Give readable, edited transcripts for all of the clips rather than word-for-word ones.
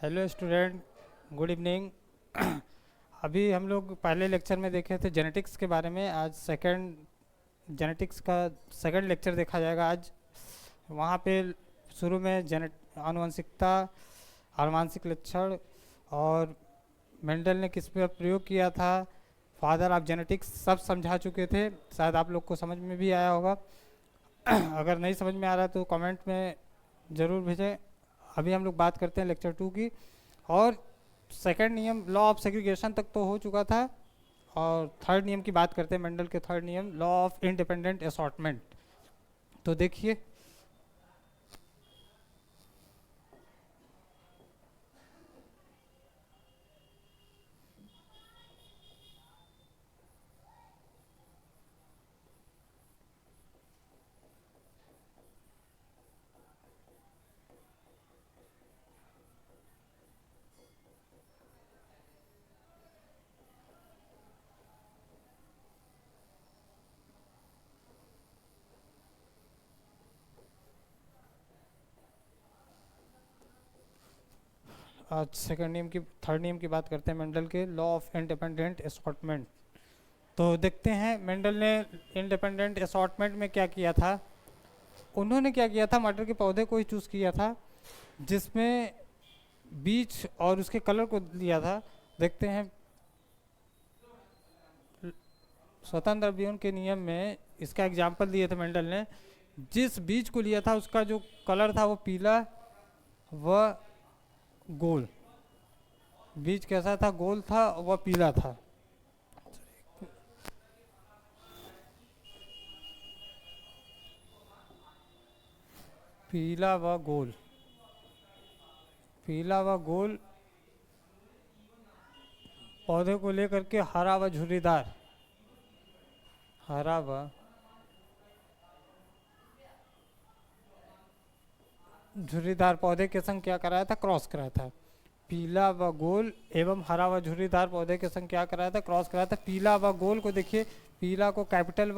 Hello student, good evening. अभी हम लोग पहले लेक्चर में देखे थे जेनेटिक्स के बारे में। आज सेकंड जेनेटिक्स का सेकंड लेक्चर देखा जाएगा आज। वहाँ पे शुरू में जेनेट आनुवंशिकता, आनुवांशिक लक्षण और मेंडल ने किस पर प्रयोग किया था, फादर ऑफ जेनेटिक्स सब समझा चुके थे। शायद आप लोग को समझ में भी आया होगा। अगर नहीं समझ में आ रहा है तो कमेंट में ज़रूर भेजें। अभी हम लोग बात करते हैं लेक्चर 2 की। और सेकंड नियम लॉ ऑफ सेग्रीगेशन तक तो हो चुका था, और थर्ड नियम की बात करते हैं, मेंडल के थर्ड नियम लॉ ऑफ इंडिपेंडेंट असॉर्टमेंट। तो देखिए, आज सेकंड नियम की थर्ड नियम की बात करते हैं, मेंडल के लॉ ऑफ इंडिपेंडेंट असॉर्टमेंट। तो देखते हैं मेंडल ने इंडिपेंडेंट असॉर्टमेंट में क्या किया था। उन्होंने क्या किया था, मटर के पौधे को ही चूज़ किया था जिसमें बीज और उसके कलर को लिया था। देखते हैं, स्वतंत्र अभियोजन के नियम में इसका एग्जाम्पल दिए थे मेंडल ने। जिस बीज को लिया था उसका जो कलर था वो पीला व गोल। बीज कैसा था? गोल था व पीला था। पीला व गोल, पीला व गोल पौधे को लेकर के हरा व झुर्रीदार, हरा व झुर्रीदार पौधे के संग क्या कराया था? क्रॉस कराया था। पीला व गोल एवं हरा व झुर्रीदार पौधे के संग क्या कराया था? क्रॉस कराया था। पीला व गोल को देखिए, पीला को कैपिटल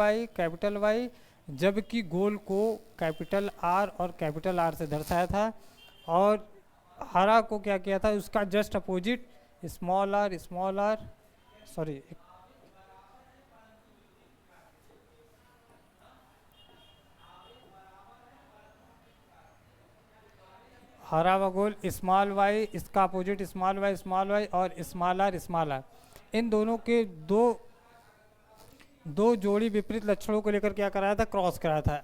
वाई, जबकि गोल को कैपिटल आर और कैपिटल आर से दर्शाया था। और हरा को क्या किया था? उसका just opposite small R, sorry, हरा व गोल स्मॉल वाई, इसका अपोजिट स्मॉल वाई और स्मॉल आर। इन दोनों के दो दो जोड़ी विपरीत लक्षणों को लेकर क्या कराया था? क्रॉस कराया था।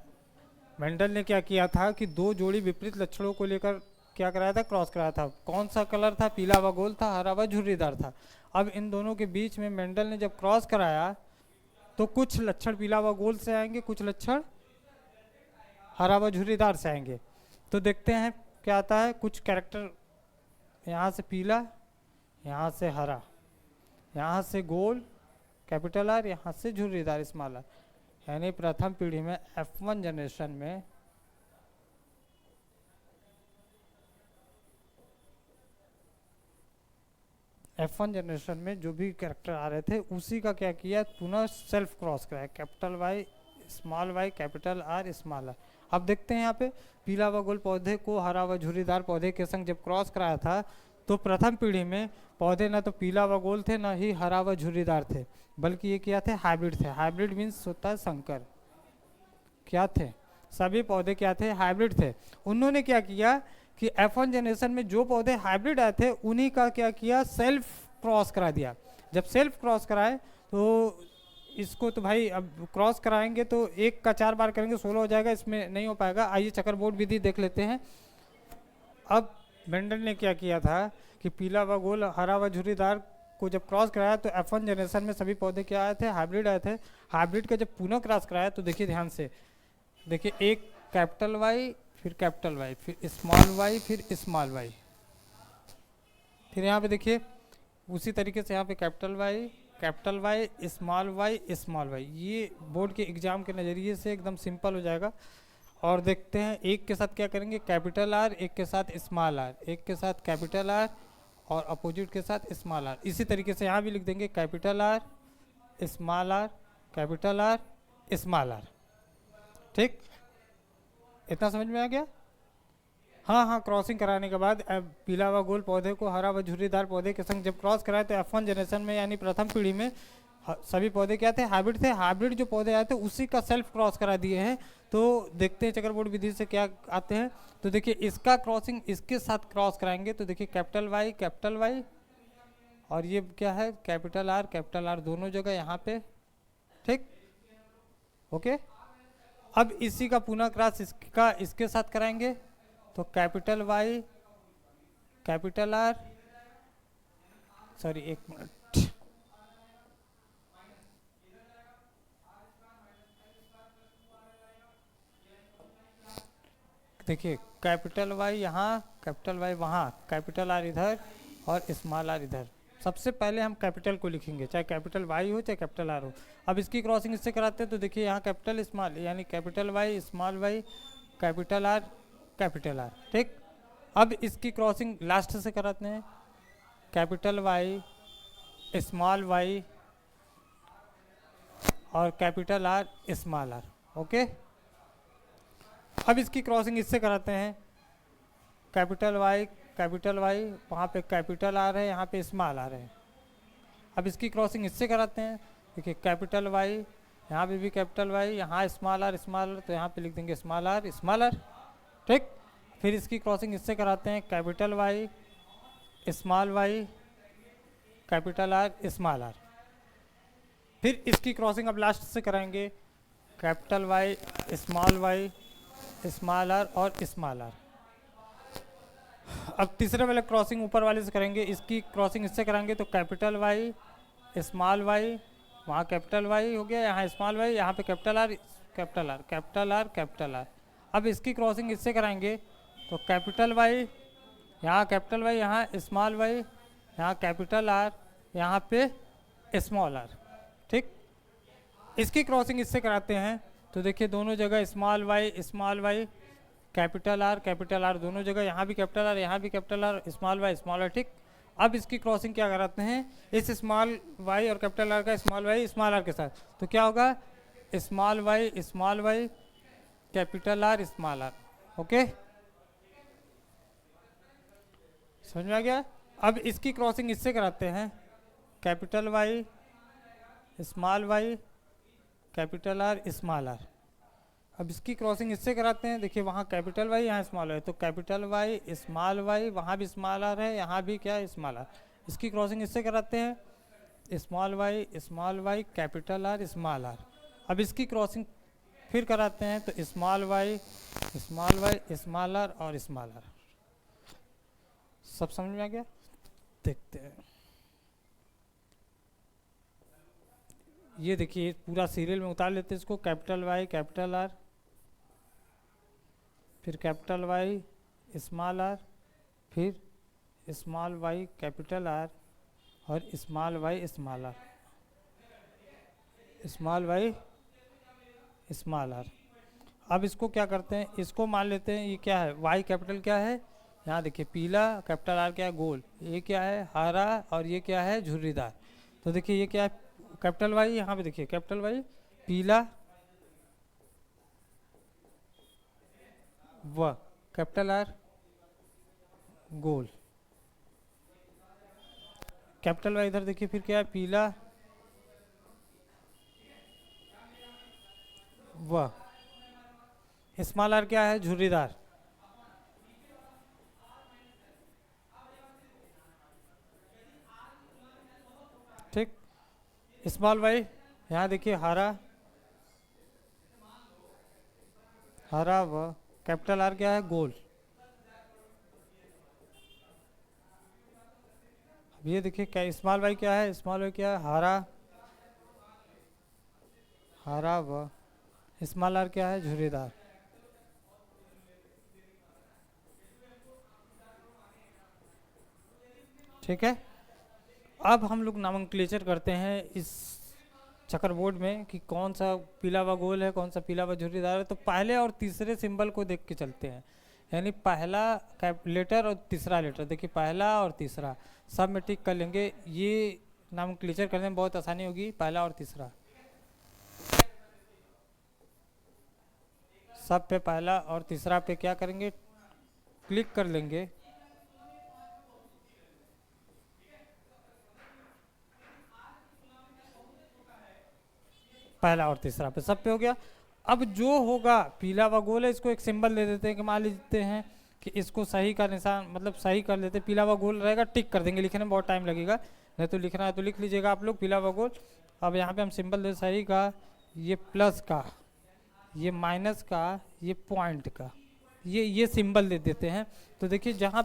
मेंडल ने क्या किया था कि दो जोड़ी विपरीत लक्षणों को लेकर क्या कराया था? क्रॉस कराया था। कौन सा कलर था? पीला व गोल था, हरा व झुर्रीदार था। अब इन दोनों के बीच में मेंडल ने जब क्रॉस कराया तो कुछ लक्षण पीला व गोल से आएंगे, कुछ लक्षण हरा व झुर्रीदार से आएंगे। तो देखते हैं क्या आता है। कुछ कैरेक्टर, यहाँ से पीला, यहाँ से हरा, यहाँ से गोल कैपिटल आर, यहाँ से झुर्रीदार स्मॉल आर। यानी प्रथम पीढ़ी में F1 जनरेशन में F1 जनरेशन में जो भी कैरेक्टर आ रहे थे उसी का क्या किया? पुनः सेल्फ क्रॉस कराया। Capital Y capital R small R. अब देखते हैं यहाँ पे पीला व गोल पौधे को हरा व झुर्रीदार पौधे के संग जब क्रॉस कराया था तो प्रथम पीढ़ी में पौधे ना तो पीला व गोल थे, ना ही हरा व झुर्रीदार थे, बल्कि ये क्या थे? हाइब्रिड थे। हाइब्रिड मीन्स होता है संकर। क्या थे? सभी पौधे क्या थे? हाइब्रिड थे। उन्होंने क्या किया कि F1 जनरेशन में जो पौधे हाइब्रिड आए थे उन्हीं का क्या किया? सेल्फ क्रॉस करा दिया। जब सेल्फ क्रॉस कराए तो इसको तो भाई अब क्रॉस कराएंगे तो एक का 4 बार करेंगे 16 हो जाएगा, इसमें नहीं हो पाएगा। आइए चकरबोर्ड विधि देख लेते हैं। अब मेंडल ने क्या किया था कि पीला व गोल हरा व झुर्रीदार को जब क्रॉस कराया तो F1 जनरेशन में सभी पौधे क्या आए थे? हाइब्रिड आए थे। हाइब्रिड का जब पुनः क्रॉस कराया तो देखिए ध्यान से, देखिए एक कैपिटल वाई, फिर कैपिटल वाई, फिर स्मॉल वाई, फिर स्मॉल वाई, फिर यहाँ पे देखिए उसी तरीके से यहाँ पे कैपिटल वाई स्मॉल वाई। ये बोर्ड के एग्जाम के नज़रिए से एकदम सिंपल हो जाएगा। और देखते हैं एक के साथ क्या करेंगे? कैपिटल आर, एक के साथ स्मॉल आर, एक के साथ कैपिटल आर और अपोजिट के साथ स्मॉल आर। इसी तरीके से यहाँ भी लिख देंगे capital R, small R, capital R, small R. ठीक, इतना समझ में आ गया? हाँ हाँ, क्रॉसिंग कराने के बाद पीला व गोल पौधे को हरा व झुर्रीदार पौधे के संग जब क्रॉस कराए तो F1 जनरेशन में यानी प्रथम पीढ़ी में सभी पौधे क्या थे, हाइब्रिड थे। हाइब्रिड जो पौधे आए थे उसी का सेल्फ क्रॉस करा दिए हैं। तो देखते हैं चेकरबोर्ड विधि से क्या आते हैं। तो देखिए इसका क्रॉसिंग इसके साथ क्रॉस कराएंगे तो देखिए कैपिटल वाई और ये क्या है कैपिटल आर दोनों जगह यहाँ पे, ठीक, ओके। अब इसी का पुनः क्रॉस इसका इसके साथ कराएंगे तो capital Y capital R, sorry एक मिनट, देखिए कैपिटल वाई यहाँ, कैपिटल वाई वहाँ, कैपिटल आर इधर और स्मॉल आर इधर। सबसे पहले हम कैपिटल को लिखेंगे, चाहे कैपिटल वाई हो चाहे कैपिटल आर हो। अब इसकी क्रॉसिंग इससे कराते हैं तो देखिए यहाँ कैपिटल स्मॉल यानी capital Y small Y capital R, ठीक। अब इसकी क्रॉसिंग लास्ट से कराते हैं, कैपिटल वाई स्मॉल वाई और capital R small R, okay. अब इसकी क्रॉसिंग इससे कराते हैं, कैपिटल वाई वहाँ पे कैपिटल आर है, यहाँ पे स्मॉल आर है। अब इसकी क्रॉसिंग इससे कराते हैं, देखिए कैपिटल वाई यहाँ पे भी कैपिटल वाई, यहाँ स्मॉल आर तो यहाँ पे लिख देंगे स्मॉल आर, ठीक। फिर इसकी क्रॉसिंग इससे कराते हैं, capital Y small Y capital R small R. फिर इसकी क्रॉसिंग अब लास्ट से कराएंगे, कैपिटल वाई स्मॉल आर और स्मॉल आर। अब तीसरे वाले क्रॉसिंग ऊपर वाले से करेंगे, इसकी क्रॉसिंग इससे कराएंगे तो कैपिटल वाई स्मॉल वाई, वहाँ कैपिटल वाई हो गया, यहाँ स्मॉल वाई, यहाँ पे कैपिटल आर। अब इसकी क्रॉसिंग इससे कराएंगे तो कैपिटल वाई, यहाँ स्मॉल वाई, यहाँ कैपिटल आर, यहाँ पे स्मॉल आर, ठीक। इसकी क्रॉसिंग इससे कराते हैं तो देखिए दोनों जगह स्मॉल वाई कैपिटल आर दोनों जगह, यहाँ भी कैपिटल आर, यहाँ भी कैपिटल आर, स्मॉल वाई, ठीक। अब इसकी क्रॉसिंग क्या कराते हैं, इस स्मॉल वाई और कैपिटल आर का स्मॉल वाई स्मॉल आर के साथ, तो क्या होगा small Y capital R small R, okay, समझ में आ गया। अब इसकी क्रॉसिंग इससे कराते हैं, capital Y small Y capital R small R. अब इसकी क्रॉसिंग इससे कराते हैं, देखिए वहाँ कैपिटल वाई यहाँ स्मॉल वाई, तो कैपिटल वाई स्मॉल वाई, वहाँ भी स्मॉल आर है, यहाँ भी क्या है स्मॉल आर। इसकी क्रॉसिंग इससे कराते हैं, small Y capital R small R. अब इसकी क्रॉसिंग फिर कराते हैं तो स्मॉल वाई स्मॉल आर और स्मॉल आर। सब समझ में आ गया, देखते हैं। ये देखिए पूरा सीरियल में उतार लेते हैं इसको, कैपिटल वाई कैपिटल आर, फिर कैपिटल वाई स्मॉल आर, फिर स्मॉल वाई कैपिटल आर और small Y small R, small Y small R. अब इसको क्या करते हैं, इसको मान लेते हैं ये क्या है, वाई कैपिटल क्या है, यहाँ देखिए पीला, कैपिटल आर क्या है गोल, ये क्या है हरा और ये क्या है झुर्रीदार। तो देखिए ये क्या है कैपिटल वाई, यहाँ पे देखिए कैपिटल वाई पीला व capital our goal, capital Y इधर देखिए फिर क्या है पीला व स्मॉल आर क्या है झुर्रीदार, ठीक। स्मॉल वाई यहाँ देखिए हरा व कैपिटल आर क्या है गोल। अब ये देखिए क्या स्मॉल वाई क्या है, स्मॉल वाई क्या है हरा व स्मॉल आर क्या है झुर्रीदार, ठीक है। अब हम लोग नामंक्लेचर करते हैं इस चकरबोर्ड में कि कौन सा पीला व गोल है, कौन सा पीला व झुर्रीदार है। तो पहले और तीसरे सिंबल को देख के चलते हैं, यानी पहला लेटर और तीसरा लेटर, देखिए पहला और तीसरा सब में टिक कर लेंगे, ये नामंक्लेचर करने में बहुत आसानी होगी। पहला और तीसरा सब पे पहला और तीसरा पे क्या करेंगे क्लिक कर लेंगे, पहला और तीसरा पे सब पे हो गया। अब जो होगा पीला व गोल है, इसको एक सिंबल दे देते हैं कि मान लेते हैं कि इसको सही का निशान मतलब सही कर लेते हैं, पीला व गोल रहेगा, टिक कर देंगे, लिखने में बहुत टाइम लगेगा, नहीं तो लिखना है तो लिख लीजिएगा आप लोग पीला व गोल। अब यहाँ पे हम सिंबल दे सही का, ये प्लस का, ये माइनस का, ये पॉइंट का, ये सिंबल दे देते हैं। तो देखिए जहाँ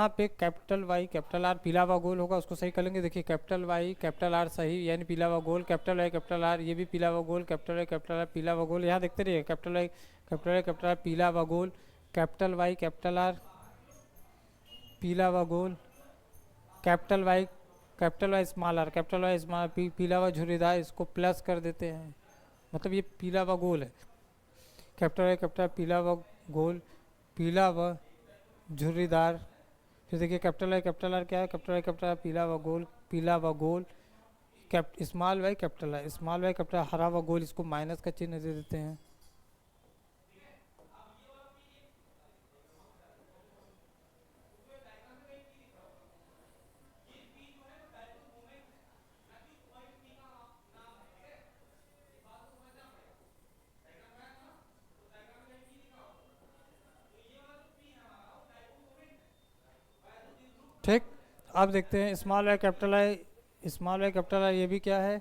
पे कैपिटल वाई कैपिटल आर पीला व गोल होगा उसको सही कर लेंगे। देखिए कैपिटल वाई कैपिटल आर सही यानी पीला व गोल, कैपिटल वाई कैपिटल आर ये भी पीला व गोल, कैपिटल वाई कैपिटल आर पीला व गोल, यहाँ देखते रहिए कैपिटल वाई कैपिटल आर पीला व गोल, कैपिटल वाई कैपिटल आर पीला व गोल, capital Y small R capital Y small पीला व झुर्रीदार, इसको प्लस कर देते हैं, मतलब ये पीला व गोल है। कैपिटल वाई कैपिटल आर पीला व गोल, पीला व झुर्रीदार। फिर देखिए कैपिटल वाई कैपिटल आर क्या है, कैपिटल वाई कैपिटल आर पीला व गोल, स्मॉल वाई कैपिटल आर हरा व गोल, इसको माइनस का चिन्ह दे देते हैं। ठीक, अब देखते हैं स्मॉल वाई कैपिटल आई ये भी क्या है,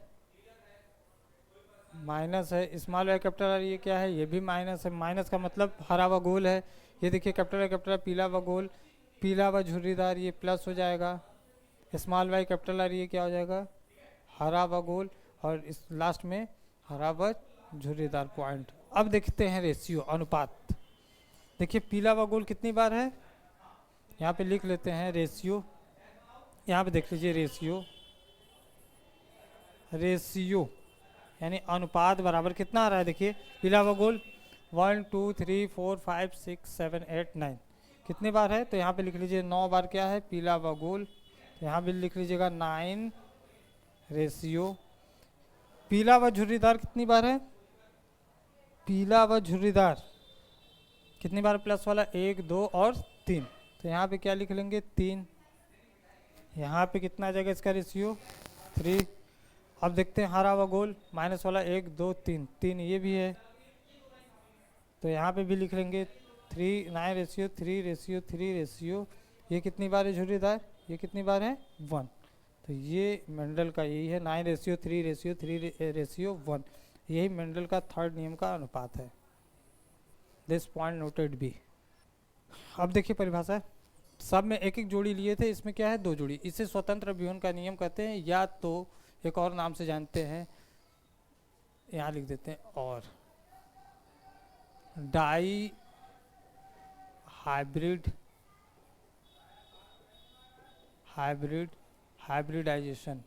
माइनस है। स्मॉल वाई कैपिटल आर ये क्या है, ये भी माइनस है, माइनस का मतलब हरा व गोल है। ये देखिए कैपिटल वाई कैपिटल आर पीला व गोल, पीला व झुर्रीदार, ये प्लस हो जाएगा। स्मॉल वाई कैपिटल आर ये क्या हो जाएगा, हरा व गोल, और इस लास्ट में हरा व झुर्रीदार पॉइंट। अब देखते हैं रेशियो अनुपात। देखिए पीला व गोल कितनी बार है, यहाँ पे लिख लेते हैं रेशियो, यहाँ पे देख लीजिए रेशियो यानी अनुपात बराबर कितना आ रहा है। देखिए पीला व गोल 1 2 3 4 5 6 7 8 9 कितनी बार है, तो यहाँ पे लिख लीजिए 9 बार क्या है पीला व गोल, तो यहाँ भी लिख लीजिएगा 9 रेशियो। पीला व झुर्रीदार कितनी बार है, पीला व झुर्रीदार कितनी बार प्लस वाला 1 2 और 3, तो यहाँ पे क्या लिख लेंगे 3। यहाँ पे कितना आ जाएगा इसका रेशियो 3। अब देखते हैं हरा व गोल माइनस वाला 1 2 3 3 ये भी है, तो यहाँ पे भी लिख लेंगे 3 9 रेशियो 3 रेशियो 3 रेशियो। ये कितनी बार है झुर्रीदार, ये कितनी बार है 1, तो ये मेंडल का यही है 9 रेशियो 3 रेशियो 3 रेशियो 1, यही मेंडल का थर्ड नियम का अनुपात है। This point noted be. अब देखिए परिभाषा, सब में एक एक जोड़ी लिए थे, इसमें क्या है 2 जोड़ी, इसे स्वतंत्र विभेदन का नियम कहते हैं, या तो एक और नाम से जानते हैं, यहाँ लिख देते हैं और डाई हाइब्रिडाइजेशन।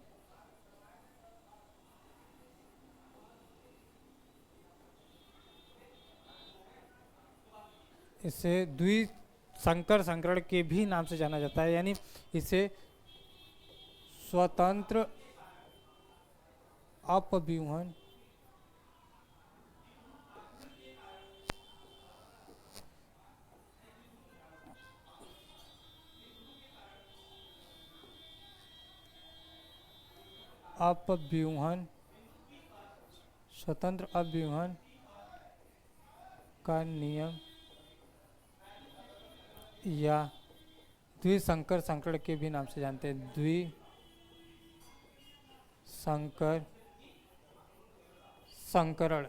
इसे द्विसंकर संकरण के भी नाम से जाना जाता है, यानी इसे स्वतंत्र अपव्यूहन स्वतंत्र अपव्यूहन का नियम या द्विसंकर संकरण के भी नाम से जानते हैं, द्विसंकर संकरण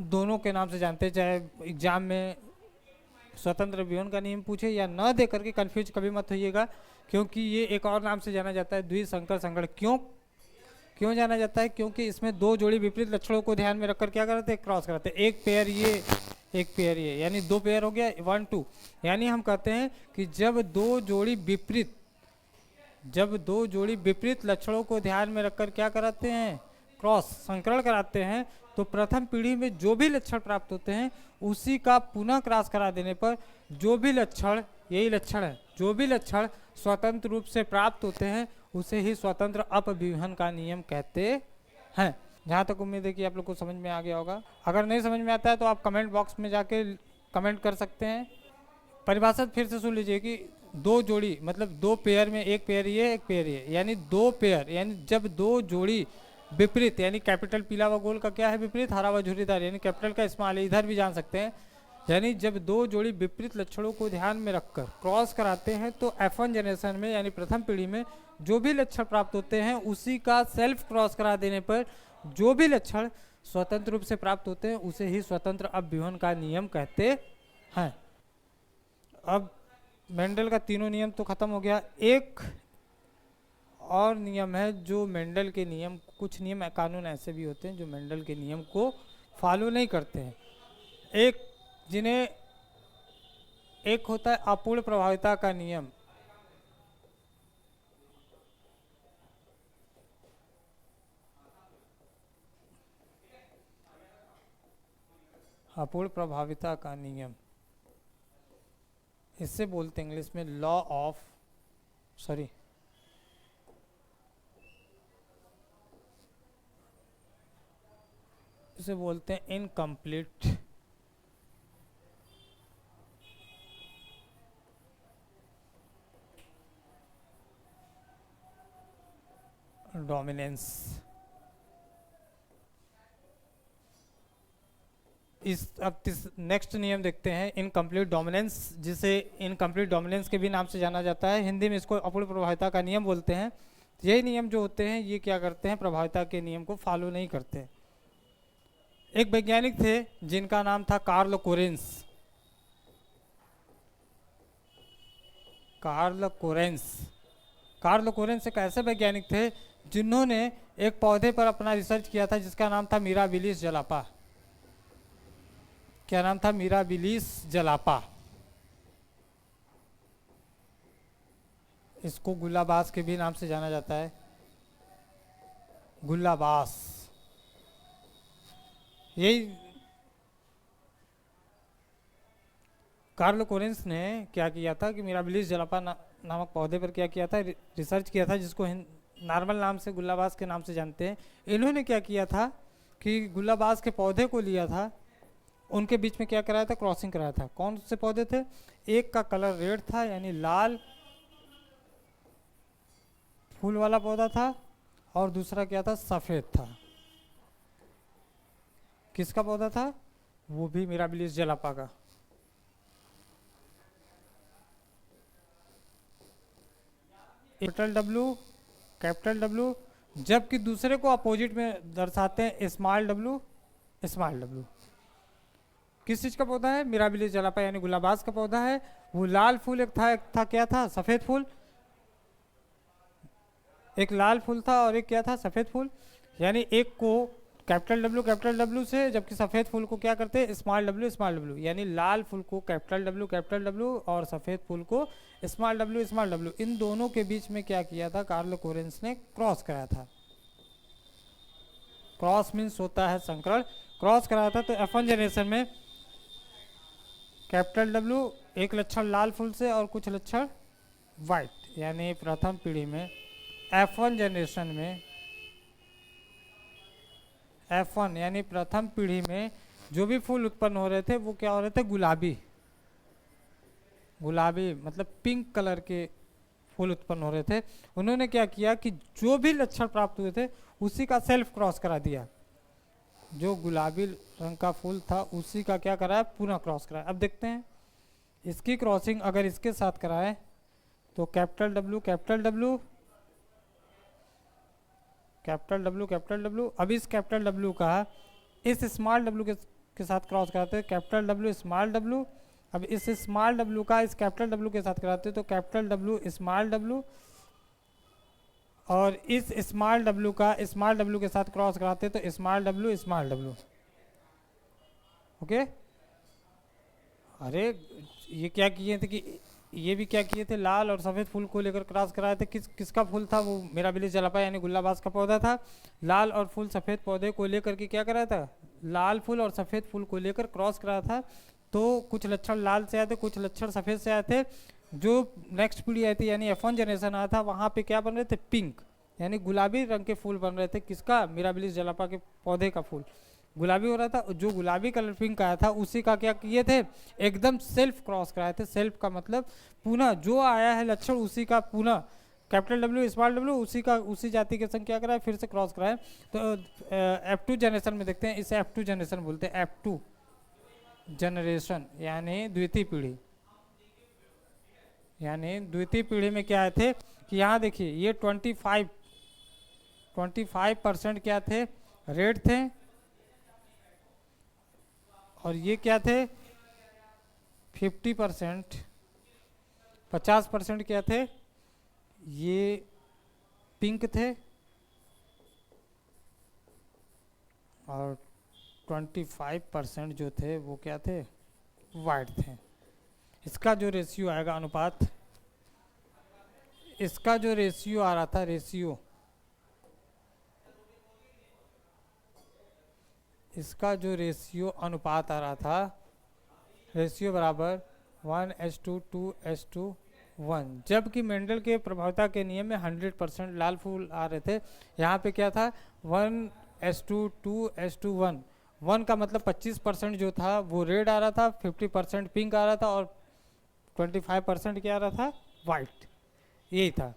दोनों के नाम से जानते हैं। चाहे एग्जाम में स्वतंत्र विभेदन का नियम पूछे या न दे करके कंफ्यूज कभी मत होइएगा, क्योंकि ये एक और नाम से जाना जाता है द्विसंकर संकरण। क्यों जाना जाता है, क्योंकि इसमें 2 जोड़ी विपरीत लक्षणों को ध्यान में रखकर क्या करते हैं, क्रॉस कराते हैं। एक पेयर ये एक पेयर ये, यानी 2 पेयर हो गया 1 2, यानी हम कहते हैं कि जब दो जोड़ी विपरीत लक्षणों को ध्यान में रखकर क्या कराते हैं, क्रॉस संकरण कराते हैं, तो प्रथम पीढ़ी में जो भी लक्षण प्राप्त होते हैं उसी का पुनः क्रॉस करा देने पर जो भी लक्षण, यही लक्षण है, जो भी लक्षण स्वतंत्र रूप से प्राप्त होते हैं उसे ही स्वतंत्र अपव्यूहन का नियम कहते हैं। जहाँ तक उम्मीद है कि आप लोग को समझ में आ गया होगा। अगर नहीं समझ में आता है तो आप कमेंट बॉक्स में जाके कमेंट कर सकते हैं। परिभाषा फिर से सुन लीजिए कि दो जोड़ी मतलब दो पेयर में एक पेयर ये एक पेयर ये, यानी दो पेयर, यानी जब दो जोड़ी विपरीत, यानी कैपिटल पीला व गोल का क्या है विपरीत, हरा व झुर्रीदार, यानी कैपिटल का स्मॉल है, इधर भी जान सकते हैं। यानी जब दो जोड़ी विपरीत लक्षणों को ध्यान में रखकर क्रॉस कराते हैं तो F1 जनरेशन में यानी प्रथम पीढ़ी में जो भी लक्षण प्राप्त होते हैं उसी का सेल्फ क्रॉस करा देने पर जो भी लक्षण स्वतंत्र रूप से प्राप्त होते हैं उसे ही स्वतंत्र अपव्यूहन का नियम कहते हैं। अब मेंडल का तीनों नियम तो खत्म हो गया। एक और नियम है जो मेंडल के नियम, कुछ नियम कानून ऐसे भी होते हैं जो मेंडल के नियम को फॉलो नहीं करते हैं। एक होता है अपूर्ण प्रभाविता का नियम। अपूर्ण प्रभाविता का नियम, इससे बोलते हैं इंग्लिश में लॉ ऑफ, सॉरी इसे बोलते हैं इनकम्प्लीट डोमिनेंस। अब नेक्स्ट नियम देखते हैं इनकम्प्लीट डोमिनेंस, जिसे इनकम्प्लीट डोमिनेंस के भी नाम से जाना जाता है। हिंदी में इसको अपूर्ण प्रभाविता का नियम बोलते हैं। यही नियम जो होते हैं ये क्या करते हैं, प्रभाविता के नियम को फॉलो नहीं करते। एक वैज्ञानिक थे जिनका नाम था कार्ल कोरेंस। कार्ल कोरेंस एक ऐसे वैज्ञानिक थे जिन्होंने एक पौधे पर अपना रिसर्च किया था जिसका नाम था मिराबिलिस जलापा। क्या नाम था? मिराबिलिस जलापा। इसको गुलाबास के भी नाम से जाना जाता है, गुलाबास। यही कार्ल कोरेंस ने क्या किया था कि मिराबिलिस जलापा नामक पौधे पर क्या किया था, रिसर्च किया था, जिसको नॉर्मल नाम से गुलाबास के नाम से जानते हैं। इन्होंने क्या किया था कि गुलाबास के पौधे को लिया था, उनके बीच में क्या कराया था, क्रॉसिंग कराया था। कौन से पौधे थे? एक का कलर रेड था यानी लाल फूल वाला पौधा था, और दूसरा क्या था, सफ़ेद था। किसका पौधा था? वो भी मिराबिलिस जलापा का। कैपिटल डब्ल्यू, जबकि दूसरे को अपोजिट में दर्शाते हैं स्मॉल डब्ल्यू। किस चीज का पौधा है? मिराबिलिस जलापा यानी गुलाबास का पौधा है। वो लाल फूल एक था क्या था, सफेद फूल। एक लाल फूल था और एक क्या था, सफेद फूल। यानी एक को कैपिटल डब्ल्यू से, जबकि सफेद फूल को क्या करते हैं, स्मॉल डब्ल्यू। यानी लाल फूल को कैपिटल डब्ल्यू और सफेद फूल को स्मॉल डब्ल्यू। इन दोनों के बीच में क्या किया था, कार्ल कोरेंस ने क्रॉस कराया था। क्रॉस मीन्स होता है संकरण। क्रॉस कराया था तो F1 जनरेशन में कैपिटल डब्ल्यू एक लक्षण लाल फूल से और कुछ लक्षण वाइट, यानी प्रथम पीढ़ी में F1 जनरेशन में F1 यानी प्रथम पीढ़ी में जो भी फूल उत्पन्न हो रहे थे वो क्या हो रहे थे, गुलाबी मतलब पिंक कलर के फूल उत्पन्न हो रहे थे। उन्होंने क्या किया कि जो भी लक्षण प्राप्त हुए थे उसी का सेल्फ क्रॉस करा दिया। जो गुलाबी रंग का फूल था उसी का क्या कराया, पुनः क्रॉस कराया। अब देखते हैं इसकी क्रॉसिंग अगर इसके साथ कराए तो कैपिटल डब्ल्यू। अब इस कैपिटल डब्ल्यू का इस स्मॉल डब्ल्यू के साथ क्रॉस कराते हैं, कैपिटल डब्ल्यू स्मॉल डब्ल्यू। अब इस स्मॉल डब्ल्यू का इस कैपिटल डब्ल्यू के साथ कराते हैं तो कैपिटल डब्ल्यू स्मॉल डब्ल्यू, और इस स्मॉल डब्ल्यू का स्मॉल डब्ल्यू के साथ क्रॉस कराते हैं तो स्मॉल डब्ल्यू। ओके। अरे ये क्या किए थे कि ये भी क्या किए थे, लाल और सफ़ेद फूल को लेकर क्रॉस कराए थे। किसका फूल था? वो मिराबिलिस जलापा यानी गुलाबास का पौधा था। लाल और फूल सफ़ेद पौधे को लेकर के क्या कराया था, लाल फूल और सफ़ेद फूल को लेकर क्रॉस कराया था। तो कुछ लक्षण लाल से आए थे, कुछ लक्षण सफ़ेद से आए थे। जो नेक्स्ट पीढ़ी आई थी यानी F1 जनरेशन आया था, वहाँ पे क्या बन रहे थे, पिंक। यानी गुलाबी रंग के फूल बन रहे थे। किसका? मिराबिलिस जलापा के पौधे का फूल गुलाबी हो रहा था। जो गुलाबी कलर पिंक आया था उसी का क्या किए थे? एकदम सेल्फ क्रॉस कराए थे। सेल्फ का मतलब पुनः जो आया है लक्षण उसी का पुनः कैपिटल डब्ल्यू स्मॉल डब्ल्यू उसी जाति के संग क्या कराए? फिर से क्रॉस कराए। तो F2 जनरेशन में देखते हैं, इसे F2 जनरेशन बोलते हैं। F2 जनरेशन यानी द्वितीय पीढ़ी। यानी द्वितीय पीढ़ी में क्या आए थे कि यहाँ देखिए ये 25% क्या थे? रेड थे। और ये क्या थे? 50% क्या थे? ये पिंक थे। और 25% जो थे वो क्या थे? वाइट थे। इसका जो रेशियो आएगा, अनुपात, इसका जो रेशियो आ रहा था, इसका जो रेशियो अनुपात आ रहा था, रेशियो बराबर 1:2 2:1। जबकि मेंडल के प्रभावता के नियम में 100% लाल फूल आ रहे थे, यहाँ पे क्या था? 1:2 2:1। 1 का मतलब 25% जो था वो रेड आ रहा था, 50% पिंक आ रहा था और 25% क्या आ रहा था? वाइट। यही था।